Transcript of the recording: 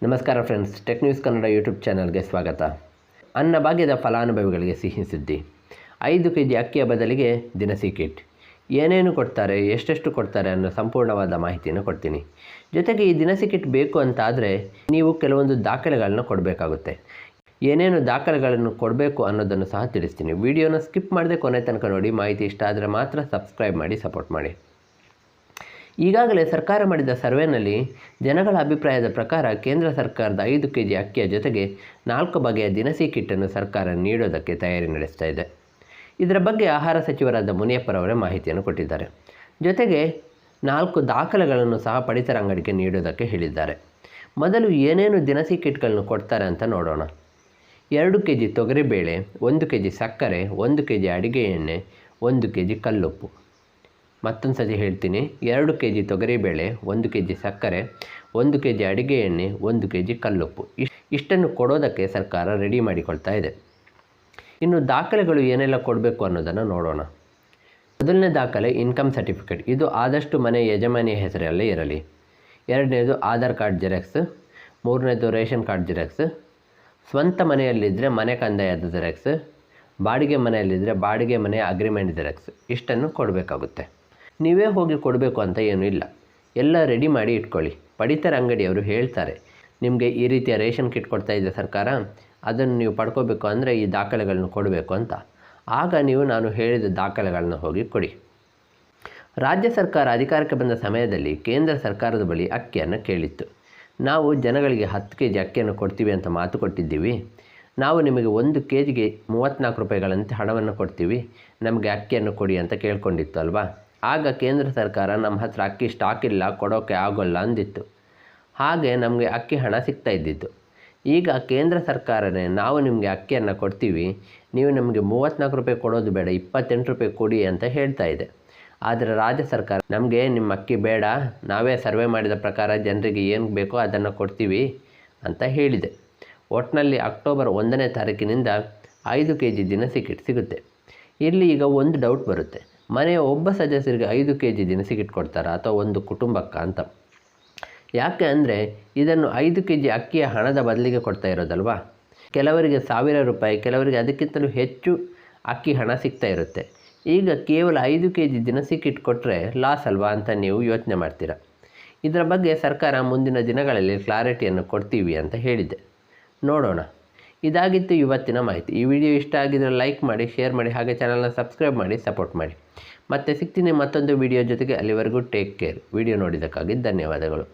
ನಮಸ್ಕಾರ friends, tech news Kannada YouTube ಚಾನಲ್ಗೆ ಸ್ವಾಗತ. ಅನ್ನಭಾಗ್ಯದ ಫಲಾನುಭವಿಗಳಿಗೆ ಸಿಹಿ ಸುದ್ದಿ. 5 ಕೆಜಿ ಅಕ್ಕಿಯ ಬದಲಿಗೆ ದಿನಸಿ ಕಿಟ್. ಏನೇನು ಕೊಡ್ತಾರೆ, ಎಷ್ಟೆಷ್ಟು ಕೊಡ್ತಾರೆ ಅನ್ನೋ ಸಂಪೂರ್ಣವಾದ ಮಾಹಿತಿಯನ್ನು ಕೊಡ್ತೀನಿ. ಜೊತೆಗೆ ಈ ದಿನಸಿ ಕಿಟ್ ಬೇಕು ಅಂತಾದರೆ ನೀವು ಕೆಲವೊಂದು ದಾಖಲೆಗಳನ್ನು ಕೊಡಬೇಕಾಗುತ್ತೆ. ಏನೇನು ದಾಖಲೆಗಳನ್ನು ಕೊಡಬೇಕು ಅನ್ನೋದನ್ನು ಸಹ ತಿಳಿಸ್ತೀನಿ. ವಿಡಿಯೋನ ಸ್ಕಿಪ್ ಮಾಡದೆ ಕೊನೆ ತನಕ ನೋಡಿ. ಮಾಹಿತಿ ಇಷ್ಟ ಆದರೆ ಮಾತ್ರ ಸಬ್ಸ್ಕ್ರೈಬ್ ಮಾಡಿ, ಸಪೋರ್ಟ್ ಮಾಡಿ. ಈಗಾಗಲೇ ಸರ್ಕಾರ ಮಾಡಿದ ಸರ್ವೆನಲ್ಲಿ ಜನಗಳ ಅಭಿಪ್ರಾಯದ ಪ್ರಕಾರ ಕೇಂದ್ರ ಸರ್ಕಾರದ 5 ಕೆಜಿ ಅಕ್ಕಿಯ ಜೊತೆಗೆ 4 ಬಗೆಯ ದಿನಸಿ ಕಿಟ್ಟನ್ನು ಸರ್ಕಾರ ನೀಡೋದಕ್ಕೆ ತಯಾರಿ ನಡೆಸ್ತಾ ಇದೆ. ಇದರ ಬಗ್ಗೆ ಆಹಾರ ಸಚಿವರಾದ ಮುನಿಯಪ್ಪರವರೇ ಮಾಹಿತಿಯನ್ನು ಕೊಟ್ಟಿದ್ದಾರೆ. ಜೊತೆಗೆ 4 ದಾಖಲೆಗಳನ್ನು ಸಹ ಪಡಿತರ ಅಂಗಡಿಗೆ ನೀಡೋದಕ್ಕೆ ಹೇಳಿದ್ದಾರೆ. ಮೊದಲು ಏನೇನು ದಿನಸಿ ಕಿಟ್ಗಳನ್ನು ಕೊಡ್ತಾರೆ ಅಂತ ನೋಡೋಣ. 2 ಕೆಜಿ ತೊಗರಿಬೇಳೆ, 1 ಕೆಜಿ ಸಕ್ಕರೆ, 1 ಕೆಜಿ ಅಡಿಗೆ ಎಣ್ಣೆ, 1 ಕೆಜಿ ಕಲ್ಲುಪ್ಪು. ಮತ್ತೊಂದು ಸತಿ ಹೇಳ್ತೀನಿ, 2 ಕೆಜಿ ತೊಗರಿಬೇಳೆ, 1 ಕೆಜಿ ಸಕ್ಕರೆ, 1 ಕೆಜಿ ಅಡಿಗೆ ಎಣ್ಣೆ, 1 ಕೆಜಿ ಕಲ್ಲುಪ್ಪು. ಇಷ್ಟನ್ನು ಕೊಡೋದಕ್ಕೆ ಸರ್ಕಾರ ರೆಡಿ ಮಾಡಿಕೊಳ್ತಾ ಇದೆ. ಇನ್ನು ದಾಖಲೆಗಳು ಏನೆಲ್ಲ ಕೊಡಬೇಕು ಅನ್ನೋದನ್ನು ನೋಡೋಣ. ಮೊದಲನೇ ದಾಖಲೆ ಇನ್ಕಮ್ ಸರ್ಟಿಫಿಕೇಟ್. ಇದು ಆದಷ್ಟು ಮನೆ ಯಜಮಾನಿಯ ಹೆಸರಲ್ಲೇ ಇರಲಿ. 2ನೇದು ಆಧಾರ್ ಕಾರ್ಡ್ ಜೆರಾಕ್ಸ್. 3ನೇದು ರೇಷನ್ ಕಾರ್ಡ್ ಜೆರಾಕ್ಸ್. ಸ್ವಂತ ಮನೆಯಲ್ಲಿದ್ದರೆ ಮನೆ ಕಂದಾಯದ ಜೆರಾಕ್ಸ್. ಬಾಡಿಗೆ ಮನೆಯಲ್ಲಿದ್ದರೆ ಬಾಡಿಗೆ ಮನೆಯ ಅಗ್ರಿಮೆಂಟ್ ಜೆರಾಕ್ಸ್. ಇಷ್ಟನ್ನು ಕೊಡಬೇಕಾಗುತ್ತೆ. ನೀವೇ ಹೋಗಿ ಕೊಡಬೇಕು ಅಂತ ಏನೂ ಇಲ್ಲ, ಎಲ್ಲ ರೆಡಿ ಮಾಡಿ ಇಟ್ಕೊಳ್ಳಿ. ಪಡಿತರ ಅಂಗಡಿಯವರು ಹೇಳ್ತಾರೆ, ನಿಮಗೆ ಈ ರೀತಿಯ ರೇಷನ್ ಕಿಟ್ ಕೊಡ್ತಾ ಇದೆ ಸರ್ಕಾರ, ಅದನ್ನು ನೀವು ಪಡ್ಕೋಬೇಕು ಅಂದರೆ ಈ ದಾಖಲೆಗಳನ್ನು ಕೊಡಬೇಕು ಅಂತ. ಆಗ ನೀವು ನಾನು ಹೇಳಿದ ದಾಖಲೆಗಳನ್ನು ಹೋಗಿ ಕೊಡಿ. ರಾಜ್ಯ ಸರ್ಕಾರ ಅಧಿಕಾರಕ್ಕೆ ಬಂದ ಸಮಯದಲ್ಲಿ ಕೇಂದ್ರ ಸರ್ಕಾರದ ಬಳಿ ಅಕ್ಕಿಯನ್ನು ಕೇಳಿತ್ತು. ನಾವು ಜನಗಳಿಗೆ 10 ಕೆಜಿ ಅಕ್ಕಿಯನ್ನು ಕೊಡ್ತೀವಿ ಅಂತ ಮಾತು ಕೊಟ್ಟಿದ್ದೀವಿ. ನಾವು ನಿಮಗೆ 1 ಕೆಜಿಗೆ 34 ರೂಪಾಯಿಗಳಂತೆ ಹಣವನ್ನು ಕೊಡ್ತೀವಿ, ನಮಗೆ ಅಕ್ಕಿಯನ್ನು ಕೊಡಿ ಅಂತ ಕೇಳ್ಕೊಂಡಿತ್ತು ಅಲ್ವಾ. ಆಗ ಕೇಂದ್ರ ಸರ್ಕಾರ ನಮ್ಮ ಹತ್ರ ಅಕ್ಕಿ ಸ್ಟಾಕ್ ಇಲ್ಲ, ಕೊಡೋಕ್ಕೆ ಆಗೋಲ್ಲ ಅಂದಿತ್ತು. ಹಾಗೆ ನಮಗೆ ಅಕ್ಕಿ ಹಣ ಸಿಗ್ತಾ ಇದ್ದಿತ್ತು. ಈಗ ಕೇಂದ್ರ ಸರ್ಕಾರನೇ ನಾವು ನಿಮಗೆ ಅಕ್ಕಿಯನ್ನು ಕೊಡ್ತೀವಿ, ನೀವು ನಮಗೆ 34 ರೂಪಾಯಿ ಕೊಡೋದು ಬೇಡ, 28 ರೂಪಾಯಿ ಕೊಡಿ ಅಂತ ಹೇಳ್ತಾ ಇದೆ. ಆದರೆ ರಾಜ್ಯ ಸರ್ಕಾರ ನಮಗೆ ನಿಮ್ಮ ಅಕ್ಕಿ ಬೇಡ, ನಾವೇ ಸರ್ವೆ ಮಾಡಿದ ಪ್ರಕಾರ ಜನರಿಗೆ ಏನು ಬೇಕೋ ಅದನ್ನು ಕೊಡ್ತೀವಿ ಅಂತ ಹೇಳಿದೆ. ಒಟ್ಟಿನಲ್ಲಿ ಅಕ್ಟೋಬರ್ 1ನೇ ತಾರೀಕಿನಿಂದ 5 ಕೆಜಿ ದಿನಸಿ ಕಿಟ್ ಸಿಗುತ್ತೆ. ಇಲ್ಲಿ ಈಗ ಒಂದು ಡೌಟ್ ಬರುತ್ತೆ, ಮನೆಯ ಒಬ್ಬ ಸದಸ್ಯರಿಗೆ 5 ಕೆಜಿ ದಿನಸಿ ಕಿಟ್ ಕೊಡ್ತಾರಾ ಅಥವಾ ಒಂದು ಕುಟುಂಬಕ್ಕೆ ಅಂತ. ಯಾಕೆ ಅಂದರೆ ಇದನ್ನು 5 ಕೆಜಿ ಅಕ್ಕಿಯ ಹಣದ ಬದಲಿಗೆ ಕೊಡ್ತಾ ಇರೋದಲ್ವಾ. ಕೆಲವರಿಗೆ 1000 ರೂಪಾಯಿ, ಕೆಲವರಿಗೆ ಅದಕ್ಕಿಂತಲೂ ಹೆಚ್ಚು ಅಕ್ಕಿ ಹಣ ಸಿಗ್ತಾ ಇರುತ್ತೆ. ಈಗ ಕೇವಲ 5 ಕೆಜಿ ದಿನಸಿ ಕಿಟ್ ಕೊಟ್ಟರೆ ಲಾಸ್ ಅಲ್ವಾ ಅಂತ ನೀವು ಯೋಚನೆ ಮಾಡ್ತೀರಾ. ಇದರ ಬಗ್ಗೆ ಸರ್ಕಾರ ಮುಂದಿನ ದಿನಗಳಲ್ಲಿ ಕ್ಲಾರಿಟಿಯನ್ನು ಕೊಡ್ತೀವಿ ಅಂತ ಹೇಳಿದೆ. ನೋಡೋಣ. ಇದಾಗಿತ್ತು ಇವತ್ತಿನ ಮಾಹಿತಿ. ಈ ವಿಡಿಯೋ ಇಷ್ಟ ಆಗಿದ್ದರೆ ಲೈಕ್ ಮಾಡಿ, ಶೇರ್ ಮಾಡಿ, ಹಾಗೆ ಚಾನಲ್ನ ಸಬ್ಸ್ಕ್ರೈಬ್ ಮಾಡಿ, ಸಪೋರ್ಟ್ ಮಾಡಿ. ಮತ್ತೆ ಸಿಗ್ತೀನಿ ಮತ್ತೊಂದು ವಿಡಿಯೋ ಜೊತೆಗೆ. ಅಲ್ಲಿವರೆಗೂ ಟೇಕ್ ಕೇರ್. ವಿಡಿಯೋ ನೋಡಿದ್ದಕ್ಕಾಗಿ ಧನ್ಯವಾದಗಳು.